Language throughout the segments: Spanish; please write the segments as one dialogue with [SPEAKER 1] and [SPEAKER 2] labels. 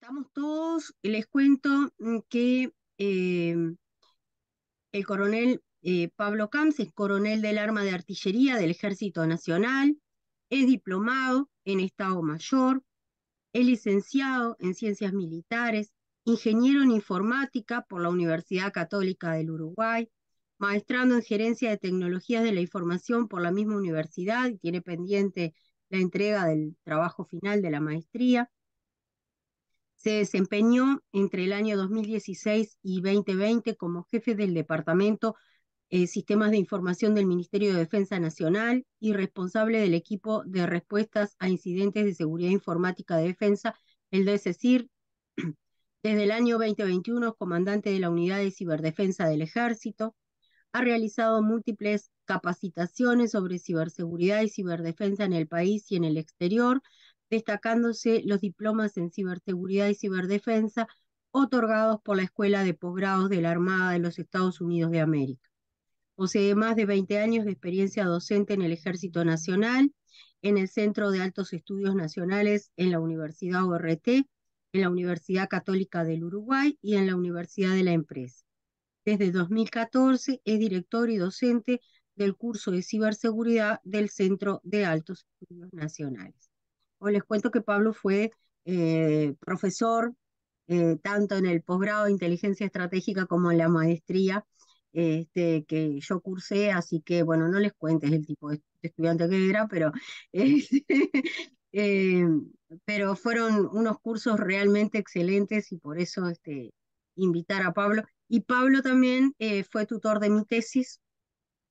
[SPEAKER 1] Estamos todos, les cuento que el coronel Pablo Camps es coronel del Arma de Artillería del Ejército Nacional, es diplomado en Estado Mayor, es licenciado en Ciencias Militares, ingeniero en Informática por la Universidad Católica del Uruguay, maestrando en Gerencia de Tecnologías de la Información por la misma universidad y tiene pendiente la entrega del trabajo final de la maestría. Se desempeñó entre el año 2016 y 2020 como jefe del Departamento Sistemas de Información del Ministerio de Defensa Nacional y responsable del equipo de respuestas a incidentes de seguridad informática de defensa, el DSCIR. Desde el año 2021 es comandante de la Unidad de Ciberdefensa del Ejército. Ha realizado múltiples capacitaciones sobre ciberseguridad y ciberdefensa en el país y en el exterior, destacándose los diplomas en ciberseguridad y ciberdefensa otorgados por la Escuela de Posgrados de la Armada de los Estados Unidos de América. Posee más de 20 años de experiencia docente en el Ejército Nacional, en el Centro de Altos Estudios Nacionales, en la Universidad ORT, en la Universidad Católica del Uruguay y en la Universidad de la Empresa. Desde 2014 es director y docente del curso de ciberseguridad del Centro de Altos Estudios Nacionales. Hoy les cuento que Pablo fue profesor tanto en el posgrado de inteligencia estratégica como en la maestría que yo cursé, así que bueno, no les cuentes el tipo de estudiante que era, este, eh, pero fueron unos cursos realmente excelentes y por eso invitar a Pablo. Y Pablo también fue tutor de mi tesis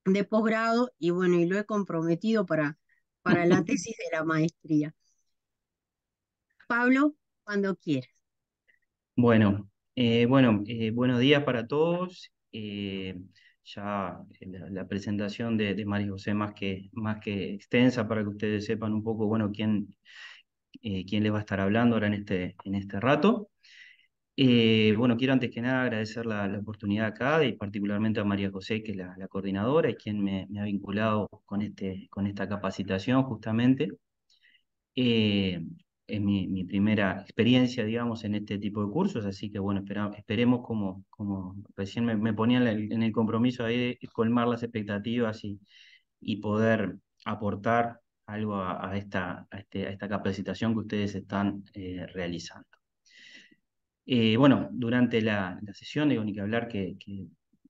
[SPEAKER 1] de posgrado y bueno, y lo he comprometido para la tesis de la maestría. Pablo, cuando quieras.
[SPEAKER 2] Buenos días para todos. La presentación de María José más que extensa para que ustedes sepan un poco, bueno, quién les va a estar hablando ahora en este rato. Quiero antes que nada agradecer la oportunidad acá y particularmente a María José, que es la coordinadora y quien me ha vinculado con esta capacitación justamente. Eh, es mi primera experiencia, digamos, en este tipo de cursos, así que bueno, esperemos como recién me ponía en el compromiso ahí de colmar las expectativas y poder aportar algo a esta capacitación que ustedes están realizando. Durante la sesión, digo, ni que hablar que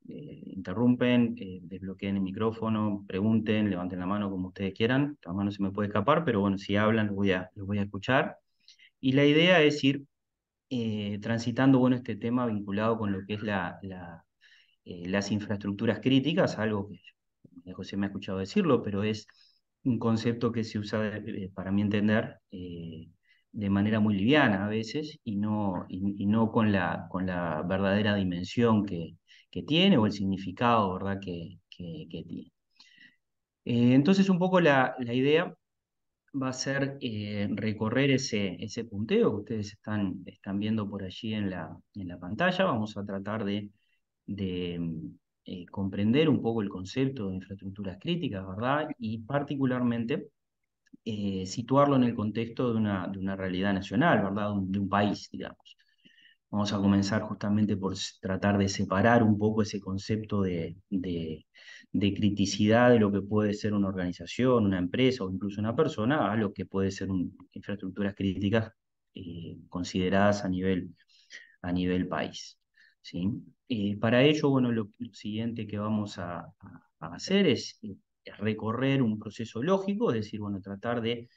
[SPEAKER 2] interrumpen, desbloqueen el micrófono, pregunten, levanten la mano como ustedes quieran. La mano se me puede escapar, pero bueno, si hablan, los voy a escuchar. Y la idea es ir transitando, bueno, este tema vinculado con lo que es las infraestructuras críticas, algo que José me ha escuchado decirlo, pero es un concepto que se usa, para mi entender, de manera muy liviana a veces y no con con la verdadera dimensión que tiene o el significado, ¿verdad?, que tiene. Entonces, un poco la idea va a ser recorrer ese punteo que ustedes están viendo por allí en la pantalla. Vamos a tratar de comprender un poco el concepto de infraestructuras críticas, ¿verdad? Y particularmente situarlo en el contexto de una realidad nacional, ¿verdad? De un país, digamos. Vamos a comenzar justamente por tratar de separar un poco ese concepto de criticidad de lo que puede ser una organización, una empresa o incluso una persona, a lo que puede ser infraestructuras críticas consideradas a nivel país. ¿Sí? Para ello, bueno, lo siguiente que vamos a hacer es recorrer un proceso lógico, es decir, bueno, tratar de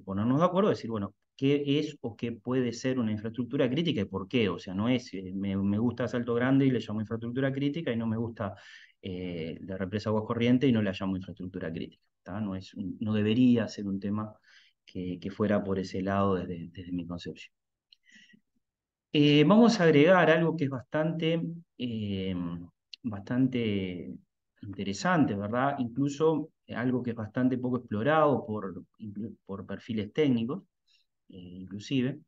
[SPEAKER 2] ponernos de acuerdo, decir, bueno, qué es o qué puede ser una infraestructura crítica y por qué. O sea, no es, me gusta Salto Grande y le llamo infraestructura crítica y no me gusta la represa Aguas Corrientes y no la llamo infraestructura crítica. ¿Tá? No debería ser un tema que fuera por ese lado desde mi concepción. Vamos a agregar algo que es bastante interesante, ¿verdad? Incluso algo que es bastante poco explorado por perfiles técnicos, inclusive,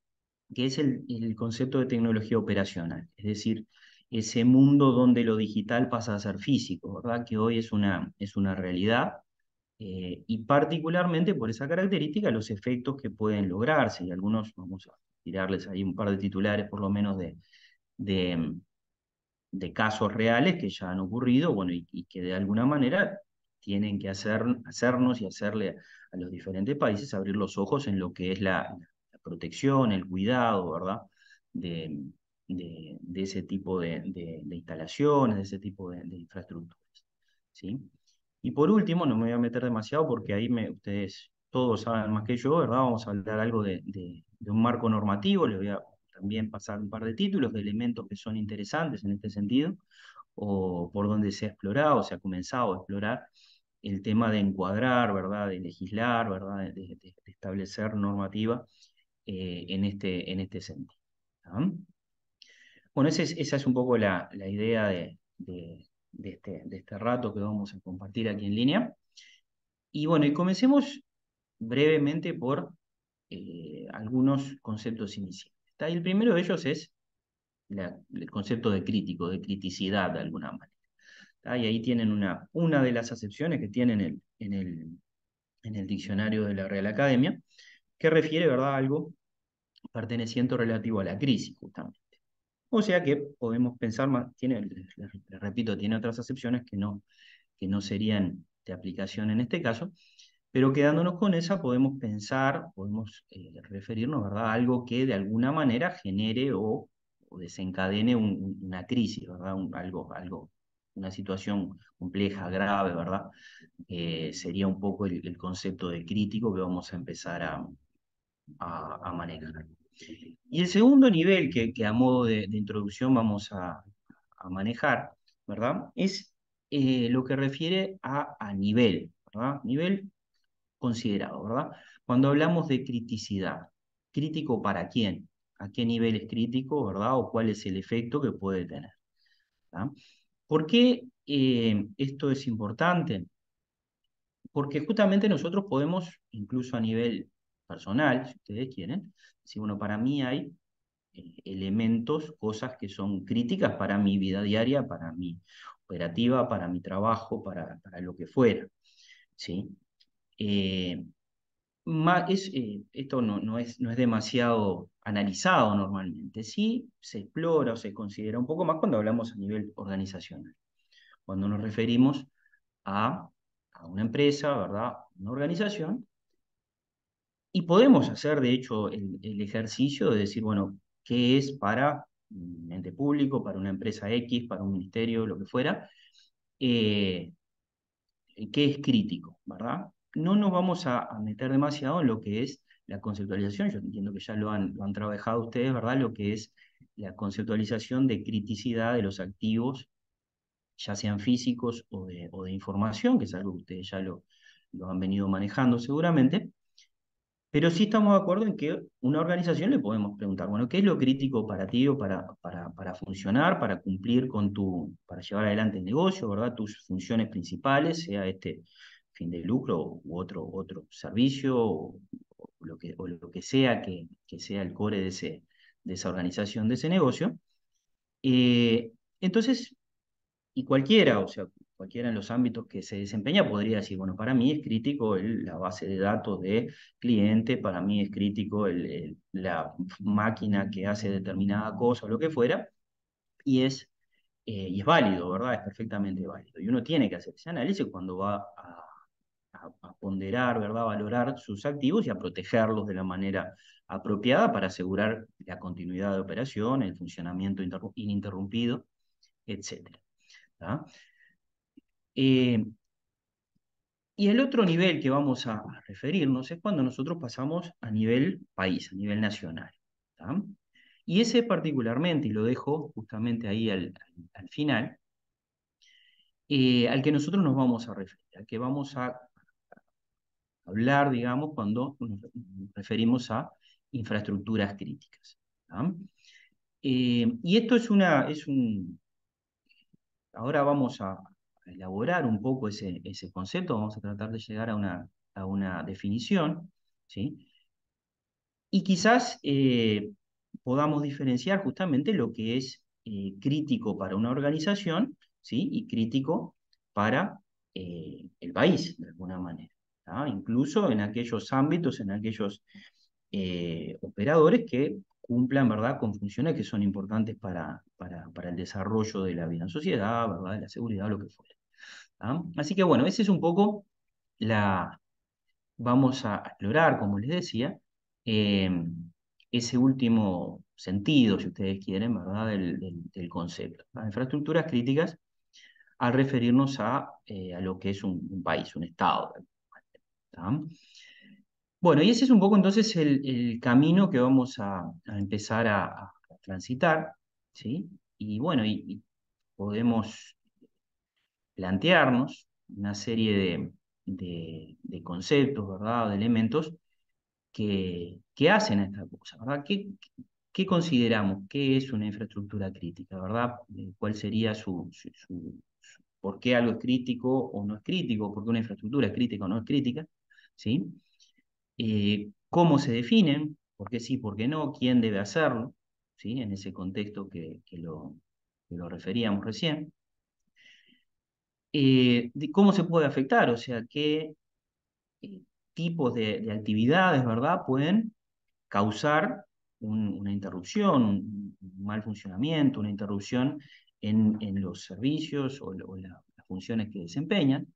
[SPEAKER 2] que es el concepto de tecnología operacional, es decir, ese mundo donde lo digital pasa a ser físico, ¿verdad? Que hoy es una realidad, y particularmente por esa característica, los efectos que pueden lograrse, y algunos vamos tirarles ahí un par de titulares por lo menos de, de casos reales que ya han ocurrido, bueno, y que de alguna manera tienen que hacernos y hacerle a los diferentes países abrir los ojos en lo que es la protección, el cuidado, ¿verdad? De, de ese tipo de instalaciones, de ese tipo de infraestructuras, ¿sí? Y por último, no me voy a meter demasiado porque ahí ustedes todos saben más que yo, ¿verdad? Vamos a hablar algo de un marco normativo, les voy a también pasar un par de títulos de elementos que son interesantes en este sentido, o por donde se ha explorado, se ha comenzado a explorar el tema de encuadrar, ¿verdad? De legislar, ¿verdad? De establecer normativa en este sentido. ¿Ah? Bueno, esa es un poco la idea de este rato que vamos a compartir aquí en línea. Y bueno, y comencemos brevemente por algunos conceptos iniciales. ¿Está? Y el primero de ellos es el concepto de crítico, de criticidad de alguna manera. ¿Está? Y ahí tienen una de las acepciones que tienen en el diccionario de la Real Academia, que refiere, ¿verdad?, a algo perteneciente o relativo a la crisis, justamente. O sea que podemos pensar más, les repito, tiene otras acepciones que no serían de aplicación en este caso, pero quedándonos con esa podemos pensar, podemos referirnos, ¿verdad?, a algo que de alguna manera genere o desencadene una crisis, ¿verdad? Una situación compleja, grave, ¿verdad? Sería un poco el concepto de crítico que vamos a empezar a manejar. Y el segundo nivel que a modo de introducción vamos a manejar, ¿verdad? Es lo que refiere a nivel, ¿verdad? Nivel considerado, ¿verdad? Cuando hablamos de criticidad, ¿crítico para quién? ¿A qué nivel es crítico, verdad? ¿O cuál es el efecto que puede tener? ¿Tá? ¿Por qué esto es importante? Porque justamente nosotros podemos, incluso a nivel personal, si ustedes quieren, decir, bueno, para mí hay elementos, cosas que son críticas para mi vida diaria, para mi operativa, para mi trabajo, para lo que fuera, ¿sí? Eh, esto no es demasiado analizado normalmente. Sí se explora o se considera un poco más cuando hablamos a nivel organizacional, cuando nos referimos a una empresa, ¿verdad? Una organización, y podemos hacer, de hecho, el ejercicio de decir, bueno, ¿qué es para un ente público, para una empresa X, para un ministerio, lo que fuera? Eh, ¿Qué es crítico, verdad? No nos vamos a meter demasiado en lo que es la conceptualización. Yo entiendo que ya lo han trabajado ustedes, ¿verdad? Lo que es la conceptualización de criticidad de los activos, ya sean físicos o de información, que es algo que ustedes ya lo han venido manejando seguramente. Pero sí estamos de acuerdo en que una organización le podemos preguntar, bueno, ¿qué es lo crítico para ti o para funcionar, para cumplir para llevar adelante el negocio, ¿verdad? Tus funciones principales, sea este fin de lucro u otro servicio o lo que sea que sea el core de esa organización, de ese negocio. Eh, entonces, y cualquiera, o sea, cualquiera en los ámbitos que se desempeña podría decir, bueno, para mí es crítico la base de datos de cliente, para mí es crítico la máquina que hace determinada cosa o lo que fuera, y es válido, ¿verdad? Es perfectamente válido. Y uno tiene que hacer ese análisis cuando va a ponderar, ¿verdad? A valorar sus activos y a protegerlos de la manera apropiada para asegurar la continuidad de operación, el funcionamiento ininterrumpido, etcétera. ¿Tá? Eh, y el otro nivel que vamos a referirnos es cuando nosotros pasamos a nivel país, a nivel nacional. ¿Tá? Y ese particularmente, y lo dejo justamente ahí al final, al que nosotros nos vamos a referir, al que vamos a hablar, digamos, cuando nos referimos a infraestructuras críticas. ¿Tá? Y esto ahora vamos a elaborar un poco ese concepto, vamos a tratar de llegar a una definición, ¿sí? Y quizás podamos diferenciar justamente lo que es crítico para una organización, ¿sí? Y crítico para el país, de alguna manera. ¿Tá? Incluso en aquellos ámbitos, en aquellos operadores que cumplan, ¿verdad?, con funciones que son importantes para el desarrollo de la vida en sociedad, ¿verdad?, de la seguridad, lo que fuera. ¿Ah? Así que bueno, ese es un poco la, vamos a explorar, como les decía, eh, ese último sentido, si ustedes quieren, ¿verdad?, del concepto. Las infraestructuras críticas al referirnos a lo que es un país, un Estado. ¿Tá? Bueno, y ese es un poco entonces el camino que vamos a empezar a transitar, ¿sí? Y bueno, y podemos plantearnos una serie de conceptos, ¿verdad? De elementos que hacen esta cosa, ¿verdad? ¿Qué consideramos? ¿Qué es una infraestructura crítica, verdad? ¿Cuál sería por qué algo es crítico o no es crítico? ¿Por qué una infraestructura es crítica o no es crítica? ¿Sí? ¿Cómo se definen? ¿Por qué sí, por qué no? ¿Quién debe hacerlo? ¿Sí? En ese contexto que lo referíamos recién. De cómo se puede afectar, o sea, qué tipos de actividades, ¿verdad?, pueden causar una interrupción, un mal funcionamiento, una interrupción en los servicios o las funciones que desempeñan.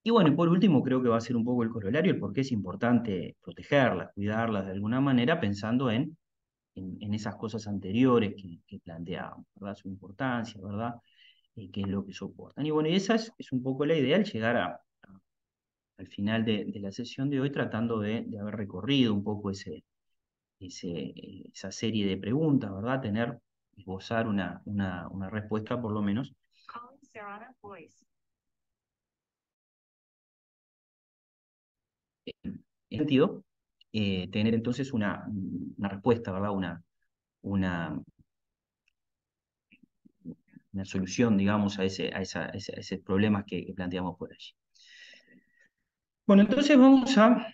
[SPEAKER 2] Y bueno, y por último, creo que va a ser un poco el corolario, el por qué es importante protegerlas, cuidarlas de alguna manera, pensando en esas cosas anteriores que planteábamos, ¿verdad? Su importancia, ¿verdad? Qué es lo que soportan. Y bueno, y esa es un poco la idea al llegar al final de la sesión de hoy, tratando de haber recorrido un poco esa serie de preguntas, ¿verdad? Esbozar una respuesta por lo menos. En ese sentido, tener entonces una respuesta, ¿verdad? Una, una solución, digamos, a esos problemas que planteamos por allí. Bueno, entonces vamos a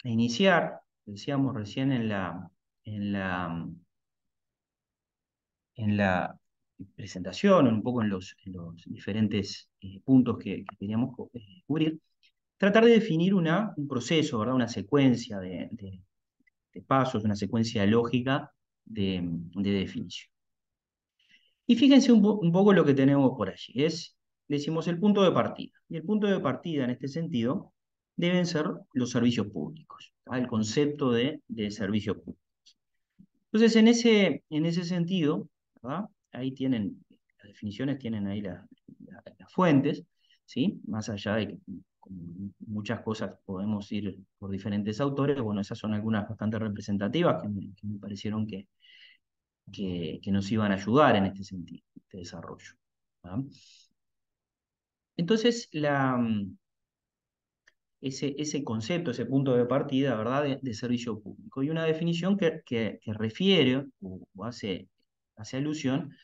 [SPEAKER 2] iniciar, decíamos recién en la, en la presentación, un poco en los diferentes puntos que queríamos cubrir, tratar de definir un proceso, ¿verdad? Una secuencia de pasos, una secuencia lógica de definición. Y fíjense un poco lo que tenemos por allí. Decimos, el punto de partida. Y el punto de partida en este sentido deben ser los servicios públicos, ¿tá? El concepto de servicios públicos. Entonces, en ese sentido, ¿verdad? Ahí tienen, las definiciones tienen ahí las fuentes, ¿sí? Más allá de que como muchas cosas podemos ir por diferentes autores, bueno, esas son algunas bastante representativas que me parecieron que nos iban a ayudar en este sentido, este desarrollo. ¿Ah? Entonces, ese concepto, ese punto de partida, ¿verdad?, de servicio público. Y una definición que refiere o hace alusión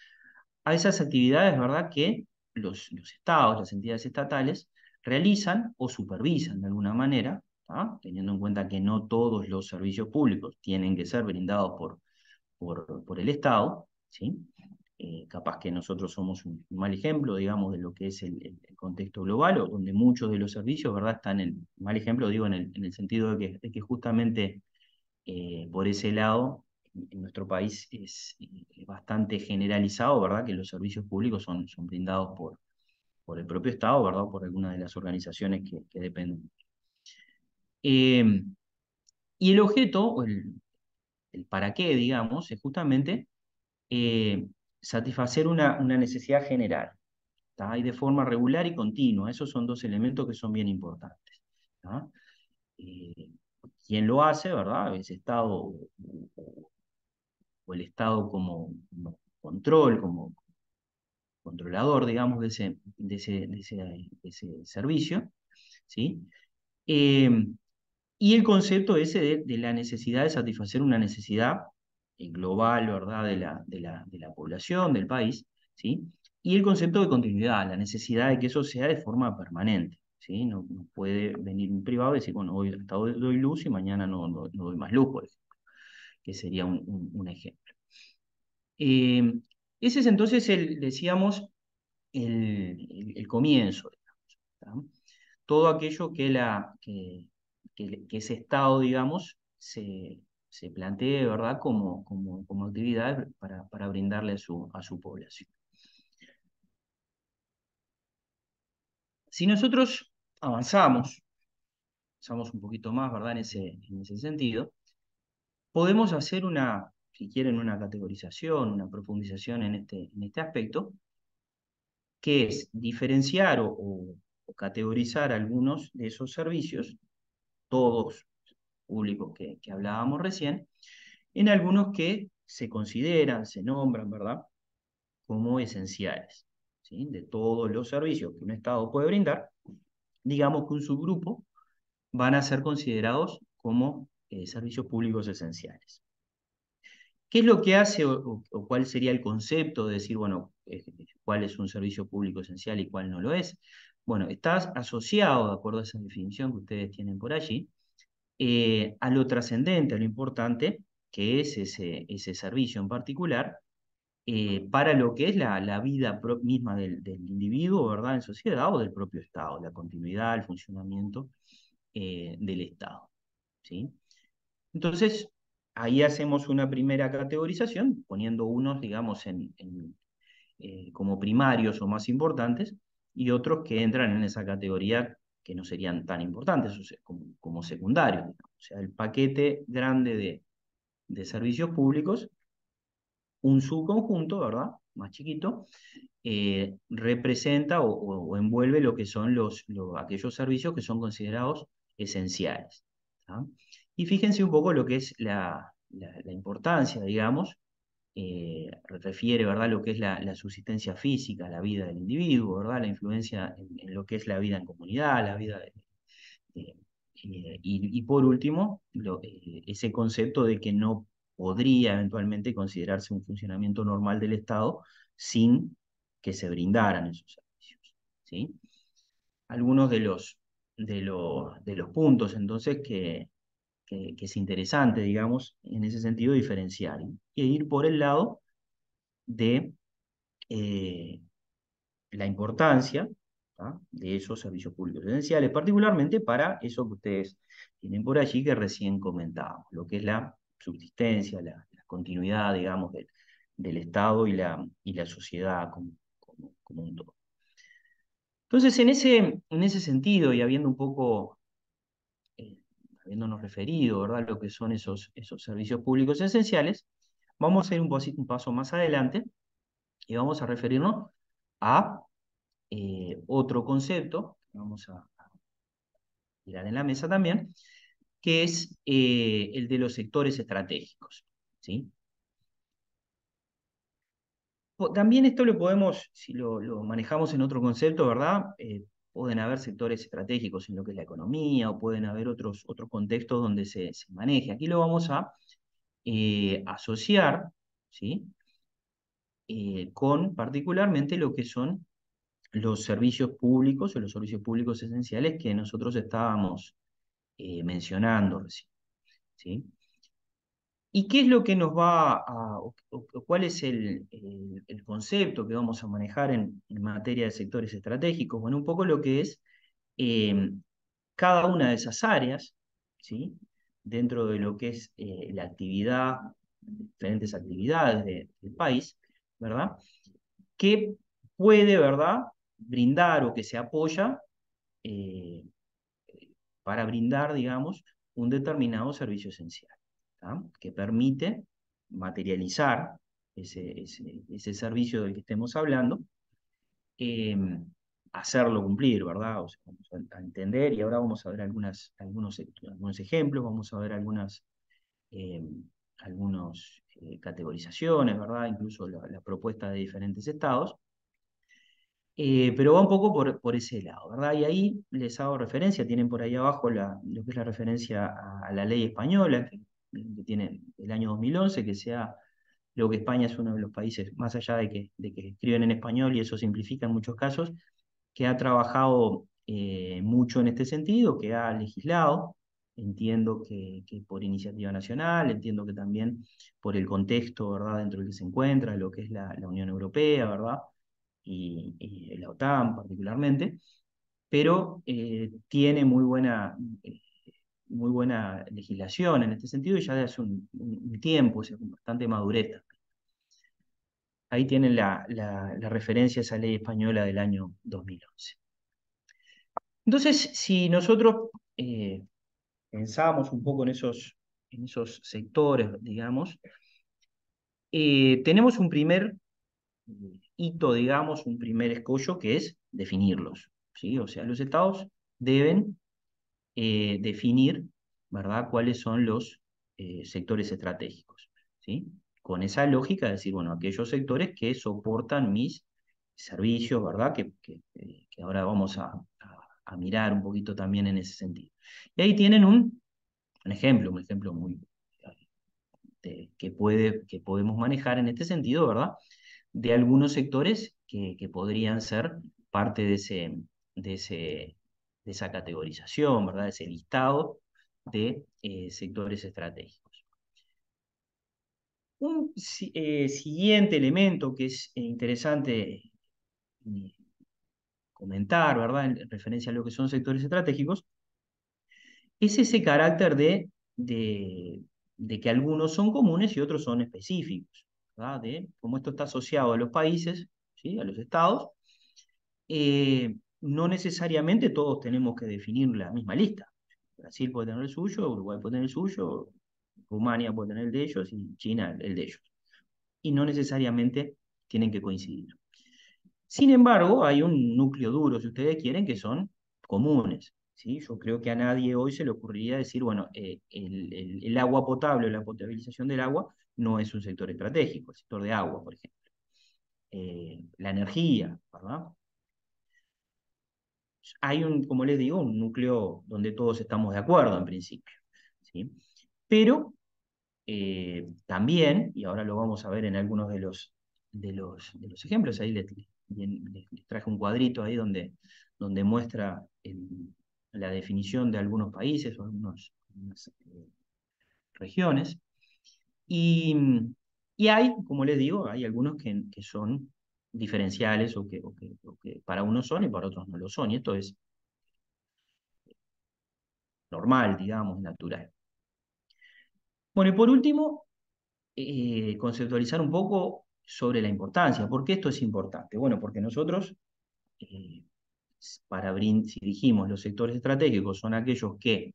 [SPEAKER 2] a esas actividades, ¿verdad?, que los estados, las entidades estatales, realizan o supervisan de alguna manera, ¿tá? Teniendo en cuenta que no todos los servicios públicos tienen que ser brindados por el Estado, ¿sí? Capaz que nosotros somos un mal ejemplo, digamos, de lo que es el contexto global, o donde muchos de los servicios, ¿verdad?, están en mal ejemplo, digo, en el sentido de que justamente por ese lado, en nuestro país es bastante generalizado, ¿verdad?, que los servicios públicos son brindados por el propio Estado, ¿verdad?, o por alguna de las organizaciones que dependen. Eh, y el objeto, o el para qué, digamos, es justamente eh, satisfacer una necesidad general, ¿tá? Y de forma regular y continua. Esos son dos elementos que son bien importantes, ¿tá? Eh, ¿Quién lo hace, verdad? Ese Estado o el Estado como control, como controlador, digamos, de ese servicio, ¿sí? Eh, y el concepto ese de la necesidad de satisfacer una necesidad global, ¿verdad?, de la población, del país, ¿sí? Y el concepto de continuidad, la necesidad de que eso sea de forma permanente, ¿sí? No puede venir un privado y decir, bueno, hoy hasta hoy doy luz y mañana no doy más luz, por ejemplo, que sería un ejemplo. Eh, Ese es entonces, decíamos, el comienzo, digamos, ¿tá? Todo aquello que ese Estado, digamos, se se plantee, ¿verdad?, como actividad para brindarle a su población. Si nosotros avanzamos un poquito más, ¿verdad?, en ese sentido, podemos hacer si quieren, una categorización, una profundización en este aspecto, que es diferenciar o categorizar algunos de esos servicios, todos públicos que hablábamos recién, en algunos que se consideran, se nombran, ¿verdad?, como esenciales, ¿sí? De todos los servicios que un Estado puede brindar, digamos que un subgrupo van a ser considerados como servicios públicos esenciales. ¿Qué es lo que hace o cuál sería el concepto de decir, bueno, cuál es un servicio público esencial y cuál no lo es? Bueno, está asociado, de acuerdo a esa definición que ustedes tienen por allí, a lo trascendente, a lo importante, que es ese servicio en particular, para lo que es la vida misma del individuo, ¿verdad?, en sociedad o del propio Estado, la continuidad, el funcionamiento del Estado, ¿sí? Entonces, ahí hacemos una primera categorización, poniendo unos, digamos, como primarios o más importantes, y otros que entran en esa categoría que no serían tan importantes, o sea, como secundarios, digamos. O sea, el paquete grande de servicios públicos, un subconjunto, ¿verdad?, más chiquito, representa o envuelve lo que son aquellos servicios que son considerados esenciales. ¿Ah? Y fíjense un poco lo que es la importancia, digamos, refiere, ¿verdad?, lo que es la subsistencia física, la vida del individuo, ¿verdad?, la influencia en lo que es la vida en comunidad, la vida eh, y por último, ese concepto de que no podría eventualmente considerarse un funcionamiento normal del Estado sin que se brindaran esos servicios, ¿sí? Algunos de los puntos, entonces, que es interesante, digamos, en ese sentido, diferenciar y ir por el lado de eh, la importancia, ¿ah?, de esos servicios públicos esenciales, particularmente para eso que ustedes tienen por allí que recién comentábamos, lo que es la subsistencia, la continuidad, digamos, del Estado y la sociedad como un todo. Entonces, en ese sentido, y habiendo un poco, eh, habiéndonos referido, ¿verdad?, a lo que son esos servicios públicos esenciales, vamos a ir un paso más adelante y vamos a referirnos a otro concepto, que vamos a tirar en la mesa también, que es el de los sectores estratégicos, ¿sí? También esto lo podemos, si lo manejamos en otro concepto, ¿verdad? Pueden haber sectores estratégicos en lo que es la economía, o pueden haber otros contextos donde se maneje. Aquí lo vamos a asociar, ¿sí?, con particularmente lo que son los servicios públicos o los servicios públicos esenciales que nosotros estábamos mencionando recién, ¿sí? ¿Y qué es lo que nos va o cuál es el concepto que vamos a manejar en materia de sectores estratégicos? Bueno, un poco lo que es eh, cada una de esas áreas, ¿sí?, dentro de lo que es la actividad, diferentes actividades del país, ¿verdad?, que puede, ¿verdad?, brindar o que se apoya eh, para brindar, digamos, un determinado servicio esencial, ¿tá?, que permite materializar ese servicio del que estemos hablando, eh, hacerlo cumplir, ¿verdad? O sea, vamos a entender y ahora vamos a ver algunos ejemplos, vamos a ver eh, categorizaciones, ¿verdad? Incluso la propuesta de diferentes estados. Pero va un poco por ese lado, ¿verdad? Y ahí les hago referencia, tienen por ahí abajo lo que es la referencia a la ley española, que tiene el año 2011, que sea lo que España es uno de los países, más allá de que escriben en español y eso simplifica en muchos casos, que ha trabajado mucho en este sentido, que ha legislado, entiendo que por iniciativa nacional, entiendo que también por el contexto, ¿verdad?, dentro del que se encuentra, lo que es la Unión Europea, ¿verdad?, y la OTAN particularmente, pero tiene muy buena muy buena legislación en este sentido y ya de hace un tiempo, es bastante madurez. Ahí tienen la referencia a esa ley española del año 2011. Entonces, si nosotros pensamos un poco en esos sectores, digamos, tenemos un primer hito, digamos, un primer escollo que es definirlos, ¿sí? O sea, los estados deben definir, ¿verdad?, cuáles son los sectores estratégicos, ¿sí? Con esa lógica de decir, bueno, aquellos sectores que soportan mis servicios, ¿verdad? Que ahora vamos a mirar un poquito también en ese sentido. Y ahí tienen un ejemplo muy que podemos manejar en este sentido, ¿verdad? De algunos sectores que podrían ser parte de ese, de esa categorización, ¿verdad? De ese listado de sectores estratégicos. Un siguiente elemento que es interesante comentar, ¿verdad? En referencia a lo que son sectores estratégicos, es ese carácter de que algunos son comunes y otros son específicos, ¿verdad? De cómo esto está asociado a los países, ¿sí? A los estados. No necesariamente todos tenemos que definir la misma lista. Brasil puede tener el suyo, Uruguay puede tener el suyo, Rumania puede tener el de ellos y China el de ellos. Y no necesariamente tienen que coincidir. Sin embargo, hay un núcleo duro, si ustedes quieren, que son comunes. ¿Sí? Yo creo que a nadie hoy se le ocurriría decir, bueno, el agua potable o la potabilización del agua no es un sector estratégico, el sector de agua, por ejemplo. La energía, ¿verdad? Hay como les digo, un núcleo donde todos estamos de acuerdo en principio. ¿Sí? Pero también, y ahora lo vamos a ver en algunos de los ejemplos, ahí les traje un cuadrito ahí donde muestra la definición de algunos países o algunas regiones. Y, y hay, como les digo, hay algunos que son diferenciales o que para unos son y para otros no lo son. Y esto es normal, digamos, natural. Bueno, y por último, conceptualizar un poco sobre la importancia. ¿Por qué esto es importante? Bueno, porque nosotros, eh, si dijimos los sectores estratégicos son aquellos que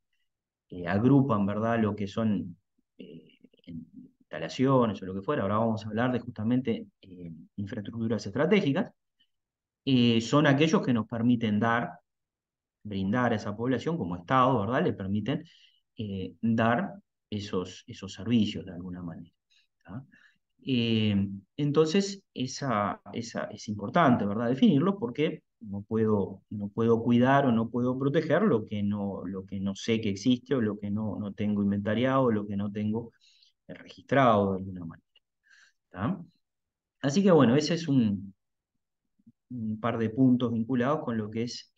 [SPEAKER 2] agrupan, ¿verdad?, lo que son eh, instalaciones o lo que fuera, ahora vamos a hablar de justamente infraestructuras estratégicas, son aquellos que nos permiten brindar a esa población como Estado, ¿verdad? Le permiten dar esos servicios de alguna manera. ¿Tá? Entonces, es importante, ¿verdad? Definirlo porque no puedo cuidar o no puedo proteger lo que no sé que existe o lo que no tengo inventariado o lo que no tengo registrado de alguna manera. ¿Tá? Así que bueno, ese es un par de puntos vinculados con lo que es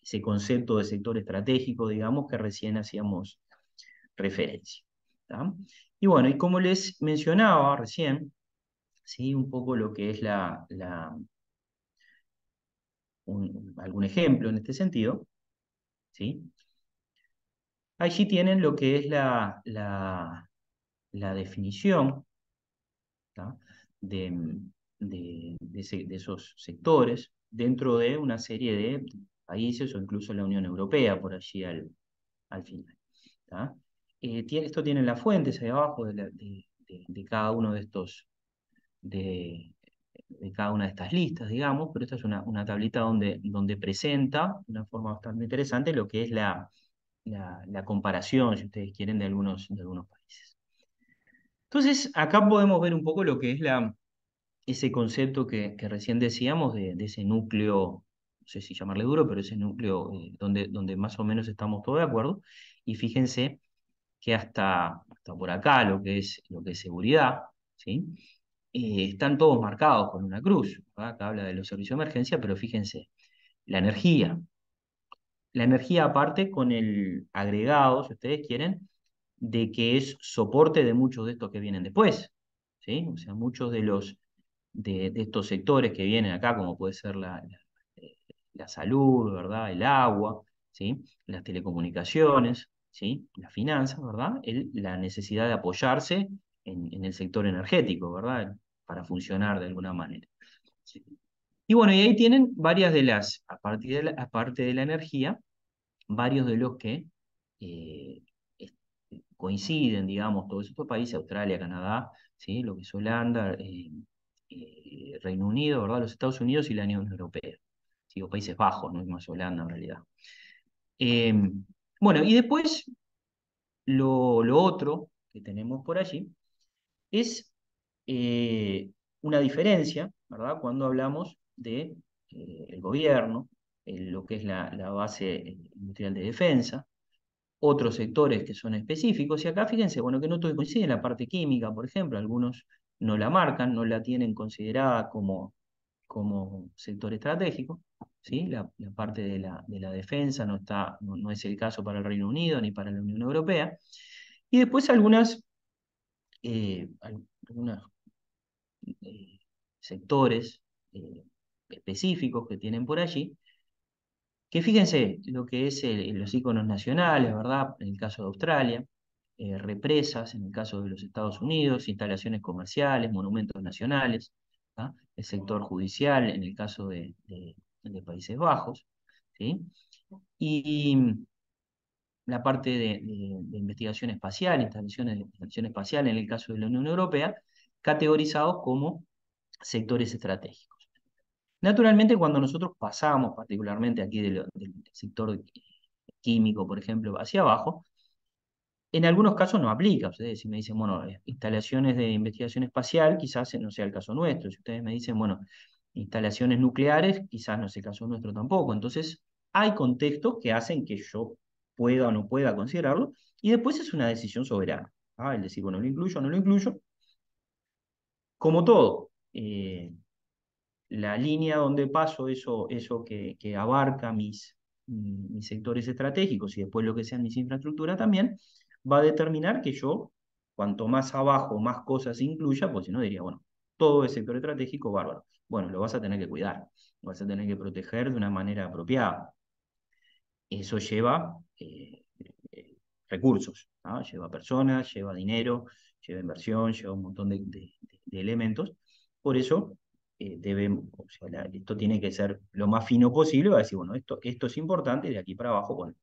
[SPEAKER 2] ese concepto de sector estratégico, digamos, que recién hacíamos referencia. ¿Tá? Y bueno, y como les mencionaba recién, ¿sí? Un poco lo que es algún ejemplo en este sentido, ¿sí? Allí tienen lo que es la definición, ¿tá? de, de esos sectores dentro de una serie de países o incluso la Unión Europea, por allí al final. ¿Tá? Esto tiene las fuentes ahí abajo de cada uno de estos, de cada una de estas listas, digamos, pero esta es una tablita donde presenta de una forma bastante interesante lo que es la comparación, si ustedes quieren, de algunos países. Entonces, acá podemos ver un poco lo que es ese concepto que recién decíamos de ese núcleo, no sé si llamarle duro, pero ese núcleo donde más o menos estamos todos de acuerdo. Y fíjense que hasta por acá lo que es seguridad, ¿sí? Están todos marcados con una cruz, ¿verdad? Acá habla de los servicios de emergencia, pero fíjense, la energía. La energía aparte con el agregado, si ustedes quieren, de que es soporte de muchos de estos que vienen después, ¿sí? O sea, muchos de estos sectores que vienen acá, como puede ser la salud, ¿verdad? El agua, ¿sí? Las telecomunicaciones, ¿sí? Las finanzas, ¿verdad? La necesidad de apoyarse en el sector energético, ¿verdad? Para funcionar de alguna manera. ¿Sí? Y bueno, y ahí tienen varias de las, aparte de la energía, varios de los que eh, es- coinciden, digamos, todos estos países, Australia, Canadá, ¿sí? Lo que es Holanda, Reino Unido, ¿verdad? Los Estados Unidos y la Unión Europea, ¿sí? O Países Bajos, no es más Holanda en realidad. Eh, bueno, y después lo otro que tenemos por allí es eh, una diferencia, ¿verdad? Cuando hablamos de el gobierno, lo que es la base industrial de defensa, otros sectores que son específicos, y acá fíjense, bueno, que no todo coincide en la parte química, por ejemplo, algunos no la marcan, no la tienen considerada como sector estratégico, ¿sí? La parte de la defensa no está, no es el caso para el Reino Unido ni para la Unión Europea. Y después algunos sectores eh, específicos que tienen por allí, que fíjense lo que es los iconos nacionales, ¿verdad? En el caso de Australia, represas en el caso de los Estados Unidos, instalaciones comerciales, monumentos nacionales, ¿ah? El sector judicial en el caso de Países Bajos, ¿sí? Y la parte de investigación espacial, instalaciones de investigación espacial en el caso de la Unión Europea, categorizados como sectores estratégicos. Naturalmente, cuando nosotros pasamos, particularmente aquí del sector químico, por ejemplo, hacia abajo, en algunos casos no aplica. Ustedes si me dicen, bueno, instalaciones de investigación espacial, quizás no sea el caso nuestro. Si ustedes me dicen, bueno, instalaciones nucleares, quizás no sea el caso nuestro tampoco. Entonces, hay contextos que hacen que yo pueda o no pueda considerarlo, y después es una decisión soberana. ¿Ah? El decir, bueno, lo incluyo o no lo incluyo. Como todo, la línea donde paso eso que abarca mis sectores estratégicos y después lo que sean mis infraestructuras también, va a determinar que yo, cuanto más abajo, más cosas incluya, pues si no diría, bueno, todo el sector estratégico, bárbaro. Bueno, lo vas a tener que cuidar, lo vas a tener que proteger de una manera apropiada. Eso lleva recursos, ¿no? Lleva personas, lleva dinero, lleva inversión, lleva un montón de elementos. Por eso debemos, o sea, esto tiene que ser lo más fino posible, va a decir, bueno, esto es importante, y de aquí para abajo, bueno,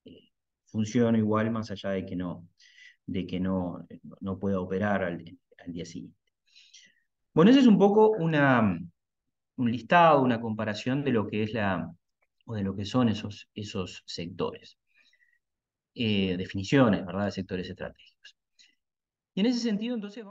[SPEAKER 2] eh, funciona igual más allá de que no pueda operar al día siguiente. Bueno, ese es un poco un listado, una comparación de lo que es o de lo que son esos sectores. Definiciones, ¿verdad?, de sectores estratégicos. Y en ese sentido, entonces,